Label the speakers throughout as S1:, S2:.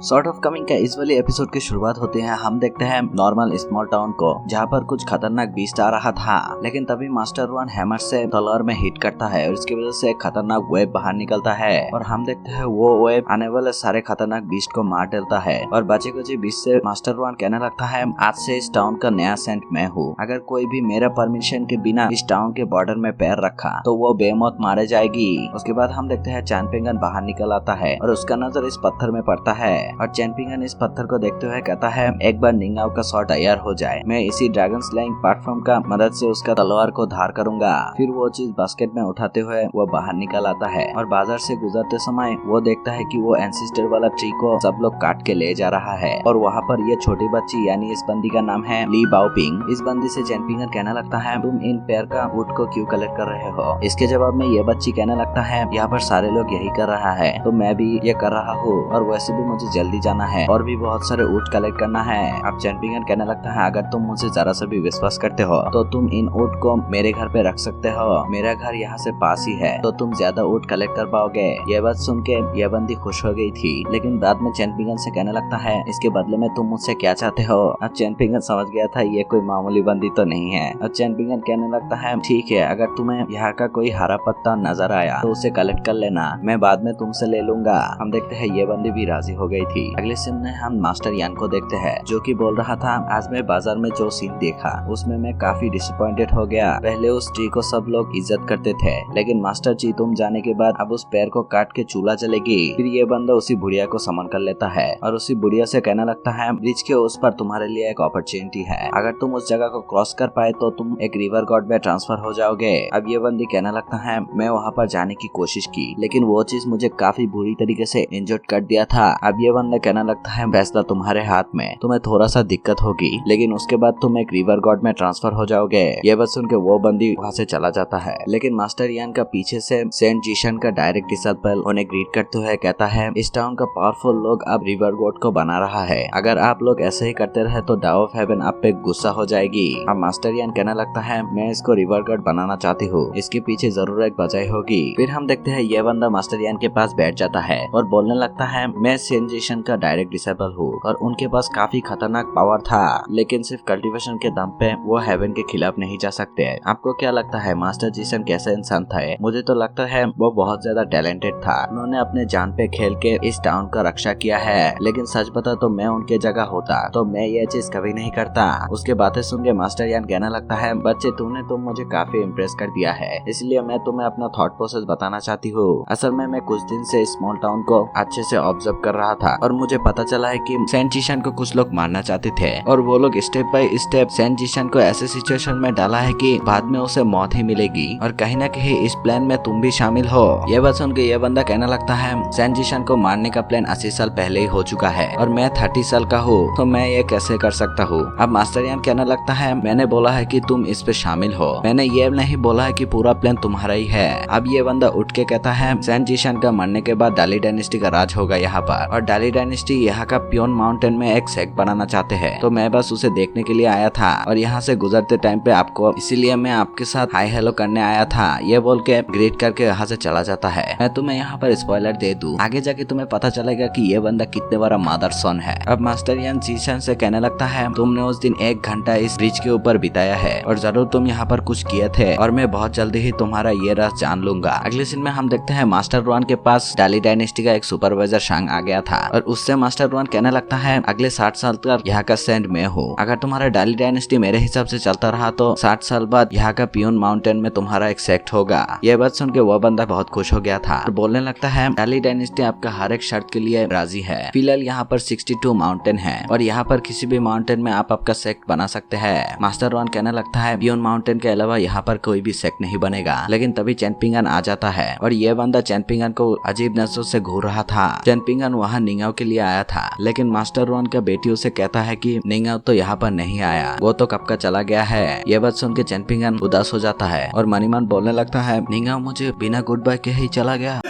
S1: Sort of coming का इस वाले एपिसोड की शुरुआत होते हैं। हम देखते हैं नॉर्मल स्मॉल टाउन को, जहाँ पर कुछ खतरनाक बीस्ट आ रहा था, लेकिन तभी मास्टर वन हैमर से तलवार में हिट करता है और इसकी वजह से एक खतरनाक वेब बाहर निकलता है और हम देखते हैं वो वेब आने वाले सारे खतरनाक बीस्ट को मार डालता है और बचे कुछ बीस्ट से मास्टर वन कहने लगता है, आज से इस टाउन का नया सेंट मैं हूँ। अगर कोई भी मेरा परमिशन के बिना इस टाउन के बॉर्डर में पैर रखा तो वो बेमौत मारे जाएगी। उसके बाद हम देखते हैं चैंपिंगन बाहर निकल आता है और उसका नजर इस पत्थर में पड़ता है और चैंपिंगन इस पत्थर को देखते हुए कहता है, एक बार निंगाव का शॉट तैयार हो जाए, मैं इसी ड्रैगन स्लेइंग प्लेटफॉर्म का मदद से उसका तलवार को धार करूंगा। फिर वो चीज बास्केट में उठाते हुए वो बाहर निकल आता है और बाजार से गुजरते समय वो देखता है कि वो एंसेस्टर वाला ट्री को सब लोग काट के ले जा रहा है और वहाँ पर ये छोटी बच्ची यानी इस बंदी का नाम है ली बाओपिंग। इस बंदी से चैंपिंगन कहने लगता है, तुम इन पेड़ का वुड को क्यों कलेक्ट कर रहे हो? इसके जवाब में ये बच्ची कहने लगता है, यहाँ पर सारे लोग यही कर रहा है तो मैं भी ये कर रहा हूँ और वैसे भी मुझे जल्दी जाना है और भी बहुत सारे ऊँट कलेक्ट करना है। अब चैंपिंगन कहने लगता है, अगर तुम मुझे जरा सा भी विश्वास करते हो तो तुम इन ऊँट को मेरे घर पे रख सकते हो, मेरा घर यहाँ से पास ही है तो तुम ज्यादा ऊँट कलेक्ट कर पाओगे। ये बात सुन के यह बंदी खुश हो गई थी, लेकिन बाद में चैंपिंगन से कहने लगता है, इसके बदले में तुम मुझसे क्या चाहते हो? अब चैंपिंगन समझ गया था ये कोई मामूली बंदी तो नहीं है। अब चैंपिंगन कहने लगता है, ठीक है, अगर तुम्हें यहाँ का कोई हरा पत्ता नजर आया तो उसे कलेक्ट कर लेना, मैं बाद में तुमसे ले लूंगा। हम देखते हैं ये बंदी भी राजी हो गई थी। अगले सीन में हम मास्टर यान को देखते हैं जो कि बोल रहा था, आज मैं बाजार में जो सीन देखा उसमें मैं काफी डिसअपॉइंटेड हो गया। पहले उस ट्री को सब लोग इज्जत करते थे, लेकिन मास्टर जी तुम जाने के बाद अब उस पेड़ को काट के चूल्हा जलेगी। फिर ये बंदा उसी बुढ़िया को समन कर लेता है और उसी बुढ़िया से कहने लगता है, ब्रिज के उस पर तुम्हारे लिए एक अपॉर्चुनिटी है, अगर तुम उस जगह को क्रॉस कर पाए तो तुम एक रिवर गॉड में ट्रांसफर हो जाओगे। अब ये बंदी कहने लगता है, मैं वहाँ पर जाने की कोशिश की लेकिन वो चीज मुझे काफी बुरी तरीके से इंजर्ड कर दिया था। अब ये बंदा कहने लगता है, फैसला तुम्हारे हाथ में, तुम्हें थोड़ा सा दिक्कत होगी लेकिन उसके बाद तुम एक रिवर गॉड में ट्रांसफर हो जाओगे। ये बात सुन के वो बंदी वहाँ से चला जाता है, लेकिन मास्टर यान का पीछे से सेंट जीशन का डायरेक्ट डिसेबल उन्हें ग्रीट करते हुए कहता है, इस टाउन का पावरफुल लोग अब रिवर गॉड को बना रहा है, अगर आप लोग ऐसे ही करते रहे तो डाव ऑफ हेवन आप पे गुस्सा हो जाएगी। अब मास्टर यान कहने लगता है, मैं इसको रिवर गॉड बनाना चाहती हूँ, इसके पीछे जरूर एक वजह होगी। फिर हम देखते हैं ये बंदा मास्टर यान के पास बैठ जाता है और बोलने लगता है, मैं सेंट जीशन का डायरेक्ट डिसेबल हूँ और उनके पास काफी खतरनाक पावर था, लेकिन सिर्फ कल्टीवेशन के दम पे वो हेवन के खिलाफ नहीं जा सकते। आपको क्या लगता है मास्टर जीसन कैसा इंसान था? मुझे तो लगता है वो बहुत ज्यादा टैलेंटेड था, उन्होंने अपने जान पे खेल के इस टाउन का रक्षा किया है, लेकिन सच बता तो मैं उनके जगह होता तो मैं ये चीज कभी नहीं करता। उसके बातें सुन के मास्टर यान कहने लगता है, बच्चे तुमने तो मुझे काफी इम्प्रेस कर दिया है, इसलिए मैं तुम्हें अपना थॉट प्रोसेस बताना चाहती हूँ। असल में मैं कुछ दिन से स्मॉल टाउन को अच्छे से ऑब्जर्व कर रहा था और मुझे पता चला है कि सेंट जीशन को कुछ लोग मारना चाहते थे और वो लोग स्टेप बाय स्टेप सेंट जीशन को ऐसे सिचुएशन में डाला है कि बाद में उसे मौत ही मिलेगी और कहीं ना कहीं इस प्लान में तुम भी शामिल हो। ये बात सुन के ये बंदा कहने लगता है, सेंट जीशन को मारने का प्लान 80 साल पहले ही हो चुका है और मैं 30 साल का हूँ तो मैं ये कैसे कर सकता हूँ? अब मास्टर यान कहने लगता है, मैंने बोला है कि तुम इस पे शामिल हो, मैंने ये नहीं बोला है कि पूरा प्लान तुम्हारा ही है। अब ये बंदा उठ के कहता है, सेंट जीशन का मरने के बाद डाली डायनेस्टी का राज होगा यहाँ पर और डाली डायनेस्टी यहाँ का पियोन माउंटेन में एक सेक्ट बनाना चाहते हैं, तो मैं बस उसे देखने के लिए आया था और यहाँ से गुजरते टाइम पे आपको, इसीलिए मैं आपके साथ हाई हेलो करने आया था। ये बोल के ग्रीट करके यहाँ से चला जाता है। मैं तुम्हें यहाँ पर स्पॉइलर दे दूं, आगे जाके तुम्हें पता चलेगा कि ये बंदा कितने बड़ा मदर सन है। अब मास्टर यान जीशन से कहने लगता है, तुमने उस दिन 1 घंटा इस ब्रिज के ऊपर बिताया है और जरूर तुम यहाँ पर कुछ किए थे और मैं बहुत जल्दी ही तुम्हारा ये राज जान लूंगा। अगले सीन में हम देखते हैं मास्टर रॉन के पास डाली डायनेस्टी का एक सुपरवाइजर शांग आ गया था और उससे मास्टर रॉन कहने लगता है, अगले 60 साल तक यहाँ का सेंट मैं हूँ, अगर तुम्हारा डाली डायनेस्टी मेरे हिसाब से चलता रहा तो 60 साल बाद यहाँ का पियोन माउंटेन में तुम्हारा एक सेक्ट होगा। यह बात सुन के वो बंदा बहुत खुश हो गया था और बोलने लगता है, डाली डायनेस्टी आपका हर एक शर्त के लिए राजी है। फिलहाल यहाँ पर 62 माउंटेन है और यहाँ पर किसी भी माउंटेन में आप आपका सेक्ट बना सकते हैं। मास्टर रॉन कहने लगता है, पियोन माउंटेन के अलावा यहाँ पर कोई भी सेक्ट नहीं बनेगा, लेकिन तभी चैंपिंगन आ जाता है और ये बंदा चैंपिंगन को अजीब नजरों से घूर रहा था। चैंपिंगन वहाँ निंगाव के लिए आया था, लेकिन मास्टर रॉन का बेटी उसे कहता है कि निंगाव तो यहाँ पर नहीं आया, वो तो कब का चला गया है। ये बात सुन के चैंपिंगन उदास हो जाता है और मनीमान बोलने लगता है, निंगाव मुझे बिना गुड बाय के ही चला गया।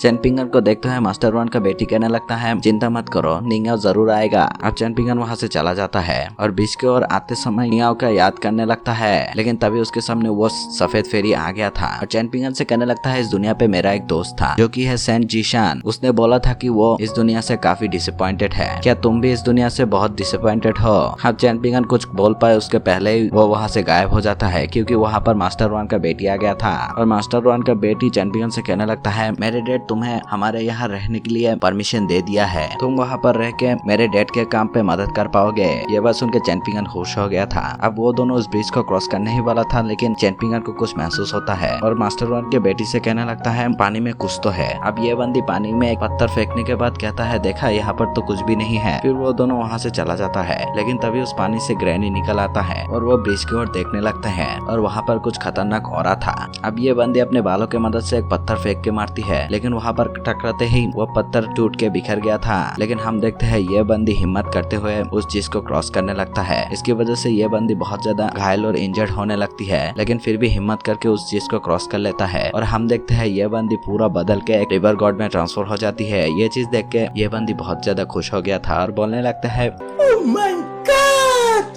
S1: चैन पिंगन को देखते हुए मास्टर रुआन का बेटी कहने लगता है चिंता मत करो, निंगाओ जरूर आएगा। अब चैन पिंगन वहाँ से चला जाता है और बीच की ओर आते समय निंगाओ का याद करने लगता है, लेकिन तभी उसके सामने वो सफेद फेरी आ गया था और चैन पिंगन से कहने लगता है इस दुनिया पे मेरा एक दोस्त था जो कि है सेंट जीशान। उसने बोला था कि वो इस दुनिया से काफी डिसअपॉइंटेड है, क्या तुम भी इस दुनिया से बहुत डिसअपॉइंटेड हो? अब चैन पिंगन कुछ बोल पाए उसके पहले ही वो वहाँ से गायब हो जाता है, क्योंकि वहाँ पर मास्टर रुआन का बेटी आ गया था और मास्टर रुआन का बेटी चैन पिंगन से कहने लगता है मेरे डैड तुम्हें हमारे यहाँ रहने के लिए परमिशन दे दिया है, तुम वहाँ पर रह के मेरे डैड के काम पे मदद कर पाओगे। ये बात सुन के चैन पिंगन खुश हो गया था। अब वो दोनों उस ब्रिज को क्रॉस करने ही वाला था, लेकिन चैन पिंगन को कुछ महसूस होता है और मास्टर रुआन के बेटी से कहने लगता है पानी में कुछ तो है। अब ये बंदी पानी में एक पत्थर फेंकने के बाद कहता है देखा यहाँ पर तो कुछ भी नहीं है। फिर वो दोनों वहाँ से चला जाता है, लेकिन तभी उस पानी से ग्रैनी निकल आता है और वो ब्रिज की ओर देखने लगते हैं और वहाँ पर कुछ खतरनाक हो रहा था। अब ये बंदी अपने बालों की मदद से एक पत्थर फेंक के मारती है, लेकिन वहाँ पर टकराते ही वो पत्थर टूट के बिखर गया था। लेकिन हम देखते हैं ये बंदी हिम्मत करते हुए उस चीज को क्रॉस करने लगता है। इसकी वजह से ये बंदी बहुत ज्यादा घायल और इंजर्ड होने लगती है, लेकिन फिर भी हिम्मत करके उस चीज को क्रॉस कर लेता है और हम देखते हैं ये बंदी पूरा बदल के एक रिवर गॉड में ट्रांसफर हो जाती है। ये चीज देख के ये बंदी बहुत ज्यादा खुश हो गया था और बोलने लगता है
S2: Oh my God!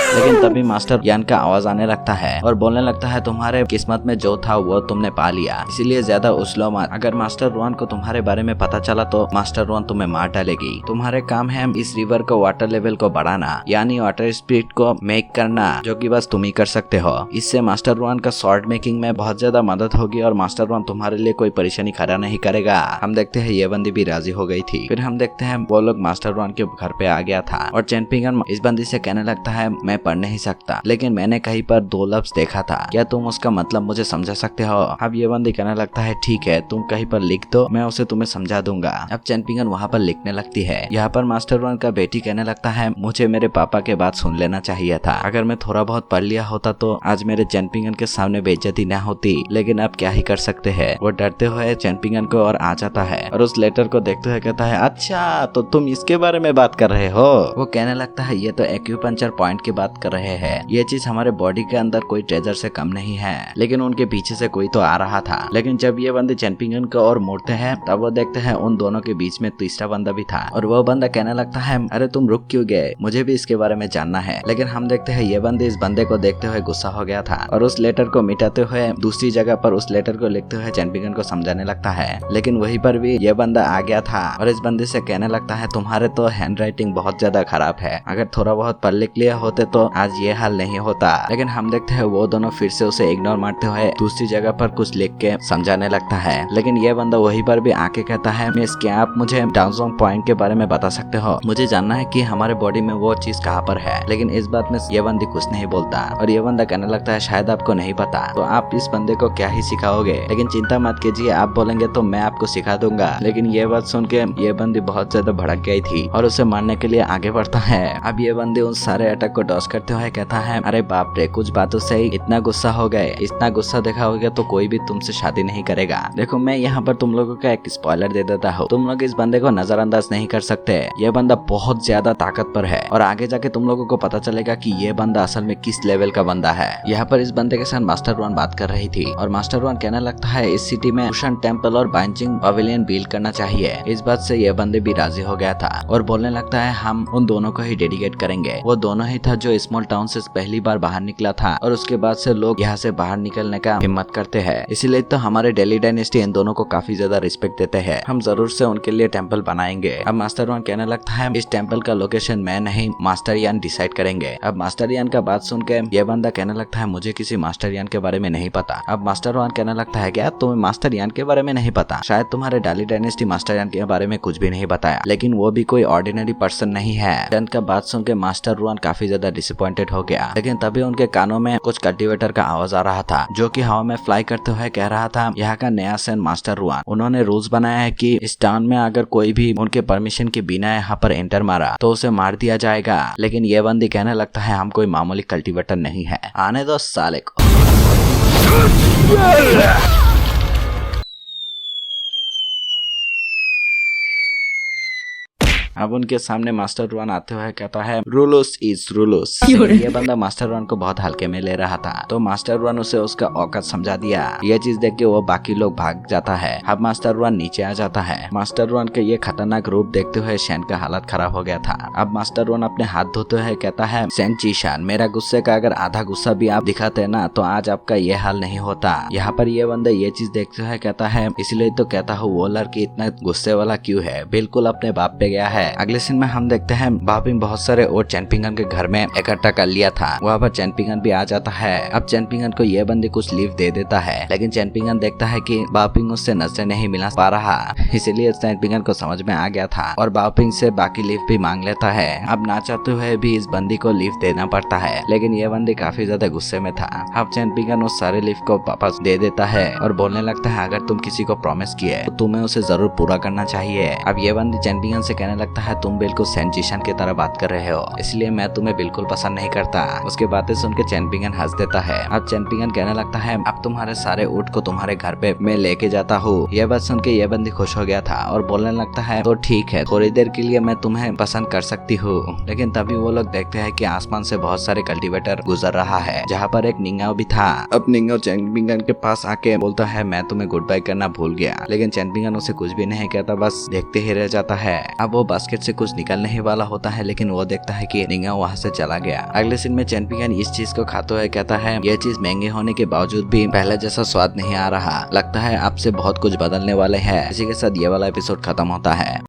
S1: लेकिन तभी मास्टर यान का आवाज आने लगता है और बोलने लगता है तुम्हारे किस्मत में जो था वो तुमने पा लिया, इसीलिए ज्यादा उछलो मत। अगर मास्टर रुआन को तुम्हारे बारे में पता चला तो मास्टर रुआन तुम्हें मार डालेगी। तुम्हारे काम है इस रिवर को वाटर लेवल को बढ़ाना, यानी वाटर स्पीड को मेक करना, जो कि बस तुम ही कर सकते हो। इससे मास्टर रुआन का स्वॉर्ड मेकिंग में बहुत ज्यादा मदद होगी और मास्टर रुआन तुम्हारे लिए कोई परेशानी खड़ा नहीं करेगा। हम देखते हैं ये बंदी भी राजी हो गई थी। फिर हम देखते हैं वो लोग मास्टर रुआन के घर पे आ गया था और चैन पिंगन इस बंदी से कहने लगता है मैं पढ़ नहीं सकता, लेकिन मैंने कहीं पर 2 लफ्ज देखा था, क्या तुम उसका मतलब मुझे समझा सकते हो? अब ये बंदी कहने लगता है ठीक है, तुम कहीं पर लिख दो, मैं उसे तुम्हें समझा दूंगा। अब चैन पिंगन वहाँ पर लिखने लगती है। यहाँ पर मास्टर रुआन का बेटी कहने लगता है मुझे मेरे पापा के बात सुन लेना चाहिए था, अगर मैं थोड़ा बहुत पढ़ लिया होता तो आज मेरे चैन पिंगन के सामने बेइज्जती न होती, लेकिन अब क्या ही कर सकते हैं। वो डरते हुए चैन पिंगन को और आ जाता है और उस लेटर को देखते हुए कहता है अच्छा तो तुम इसके बारे में बात कर रहे हो। वो कहने लगता है ये तो एक्यूपंक्चर पॉइंट की बात कर रहे हैं, ये चीज हमारे बॉडी के अंदर कोई ट्रेजर से कम नहीं है, लेकिन उनके पीछे से कोई तो आ रहा था। लेकिन जब ये बंदे चैन पिंगन को और मुड़ते हैं तब वो देखते हैं उन दोनों के बीच में तीसरा बंदा भी था और वो बंदा कहने लगता है अरे तुम रुक क्यों गए, मुझे भी इसके बारे में जानना है। लेकिन हम देखते हैं ये बंदे इस बंदे को देखते हुए गुस्सा हो गया था और उस लेटर को मिटाते हुए दूसरी जगह पर उस लेटर को लिखते हुए चैन पिंगन को समझाने लगता है। लेकिन वहीं पर भी ये बंदा आ गया था और इस बंदे से कहने लगता है तुम्हारे तो हैंड राइटिंग बहुत ज्यादा खराब है, अगर थोड़ा बहुत पढ़ लिख लिया होते तो आज ये हाल नहीं होता। लेकिन हम देखते हैं वो दोनों फिर से उसे इग्नोर मारते हुए दूसरी जगह पर कुछ लिख के समझाने लगता है। लेकिन ये बंदा वहीं पर भी आके कहता है मिस क्या आप मुझे डाउनजोन पॉइंट के बारे में बता सकते हो, मुझे जानना है कि हमारे बॉडी में वो चीज कहाँ पर है। लेकिन इस बात में ये बंदी कुछ नहीं बोलता और ये बंदा कहने लगता है शायद आपको नहीं पता तो आप इस बंदे को क्या ही सिखाओगे, लेकिन चिंता मत कीजिए, आप बोलेंगे तो मैं आपको सिखा दूंगा। लेकिन ये बात सुन के ये बंदी बहुत ज्यादा भड़क गई थी और उसे मारने के लिए आगे बढ़ता है। अब ये बंदी उन सारे अटैक को डॉस करते हुए कहता है अरे बाप रे कुछ बातों से ही इतना गुस्सा हो गए, इतना गुस्सा देखा होगा तो कोई भी तुमसे शादी नहीं करेगा। देखो मैं यहाँ पर तुम लोगों का एक स्पॉइलर दे देता हूँ, तुम लोग इस बंदे को नजरअंदाज नहीं कर सकते, ये बंदा बहुत ज्यादा ताकतवर है और आगे जाके तुम लोगों को पता चलेगा कि ये बंदा असल में किस लेवल का बंदा है। यहाँ पर इस बंदे के साथ मास्टर रुआन बात कर रही थी और मास्टर रुआन कहने लगता है इस सिटी में ओशन टेम्पल और बाइंजिंग पवेलियन बिल्ड करना चाहिए। इस बात से ये बंदे भी राजी हो गया था और बोलने लगता है हम उन दोनों को ही डेडिकेट करेंगे। वो दोनों ही था जो स्मॉल टाउन से पहली बार बाहर निकला था और उसके बाद से लोग यहाँ से बाहर निकलने का हिम्मत करते हैं, इसीलिए तो हमारे डेली डायनेस्टी इन दोनों को काफी ज्यादा रिस्पेक्ट देते हैं, हम जरूर से उनके लिए टेम्पल बनाएंगे। अब मास्टर रुआन कहने लगता है इस टेम्पल का लोकेशन मैं नहीं मास्टर यान डिसाइड करेंगे। अब मास्टर यान का बात सुन के ये बंदा कहने लगता है मुझे किसी मास्टर यान के बारे में नहीं पता। अब मास्टर रुआन कहने लगता है क्या तुम्हें मास्टर यान के बारे में नहीं पता, शायद तुम्हारे डेली डायनेस्टी मास्टर यान के बारे में कुछ भी नहीं बताया, लेकिन वो भी कोई ऑर्डिनरी पर्सन नहीं है। चंद का बात सुन के मास्टर रुआन काफी ज्यादा डिसअपॉइंटेड हो गया, लेकिन तभी उनके कानों में कुछ कल्टीवेटर का आवाज आ रहा था जो कि हवा में फ्लाई करते हुए कह रहा था यहाँ का नया सेन मास्टर रुआन, उन्होंने रूल्स बनाया है कि इस टाउन में अगर कोई भी उनके परमिशन के बिना यहाँ पर एंटर मारा तो उसे मार दिया जाएगा। लेकिन ये बंदी कहने लगता है हम कोई मामूली कल्टीवेटर नहीं है, आने दो साले को। अब उनके सामने मास्टर रुआन आते हुए कहता है रूलोस इज रूलोस। ये बंदा मास्टर रुआन को बहुत हल्के में ले रहा था, तो मास्टर रुआन उसे उसका औकात समझा दिया। ये चीज देख के वो बाकी लोग भाग जाता है। अब मास्टर रुआन नीचे आ जाता है। मास्टर रुआन के ये खतरनाक रूप देखते हुए शैन का हालत खराब हो गया था। अब मास्टर रुआन अपने हाथ धोते हुए कहता है सैन जीशान, मेरा गुस्से का अगर आधा गुस्सा भी आप दिखाते ना तो आज आपका ये हाल नहीं होता। यहाँ पर ये बंदा ये चीज देखते हुए कहता है इसलिए तो कहता हूँ वो लड़की इतना गुस्से वाला क्यों है, बिल्कुल अपने बाप पे गया है। अगले सीन में हम देखते हैं बापिंग बहुत सारे और चैनपिंगन के घर में इकट्ठा कर लिया था। वहाँ पर चैनपिंगन भी आ जाता है। अब चैनपिंगन को ये बंदी कुछ लीव दे देता है, लेकिन चैनपिंगन देखता है कि बापिंग उससे नजरें नहीं मिला पा रहा, इसीलिए चैनपिंगन को समझ में आ गया था और बापिंग से बाकी लीव भी मांग लेता है। अब ना चाहते हुए भी इस बंदी को लीव देना पड़ता है, लेकिन ये बंदी काफी ज्यादा गुस्से में था। अब चैनपिंगन उस सारे लीव को वापस दे देता है और बोलने लगता है अगर तुम किसी को प्रॉमिस किए तो तुम्हें उसे जरूर पूरा करना चाहिए। अब ये बंदी चैनपिंगन से कहने लगता है तुम बिल्कुल सैन जीशान की तरह बात कर रहे हो, इसलिए मैं तुम्हें बिल्कुल पसंद नहीं करता। उसके बातें सुन के चैनपिंगन हंस देता है। अब चैनपिंगन कहने लगता है अब तुम्हारे सारे ऊंट को तुम्हारे घर पे मैं लेके जाता हूँ। यह बात सुन के ये बंदी खुश हो गया था और बोलने लगता है तो ठीक है, थोड़ी देर के लिए मैं तुम्हें पसंद कर सकती हूँ। लेकिन तभी वो लोग देखते हैं कि आसमान से बहुत सारे कल्टीवेटर गुजर रहा है, जहाँ पर एक निंगाओ भी था। अब निंगाओ चैनपिंगन के पास आके बोलता है मैं तुम्हें गुड बाय करना भूल गया, लेकिन चैनपिंगन उसे कुछ भी नहीं कहता, बस देखते ही रह जाता है। अब वो बास्केट से कुछ निकलने ही वाला होता है, लेकिन वो देखता है कि निंगाओ वहाँ से चला गया। अगले सीन में चैनपिंगन इस चीज को खाते हुए कहता है ये चीज महंगे होने के बावजूद भी पहले जैसा स्वाद नहीं आ रहा, लगता है आपसे बहुत कुछ बदलने वाले हैं। इसी के साथ ये वाला एपिसोड खत्म होता है।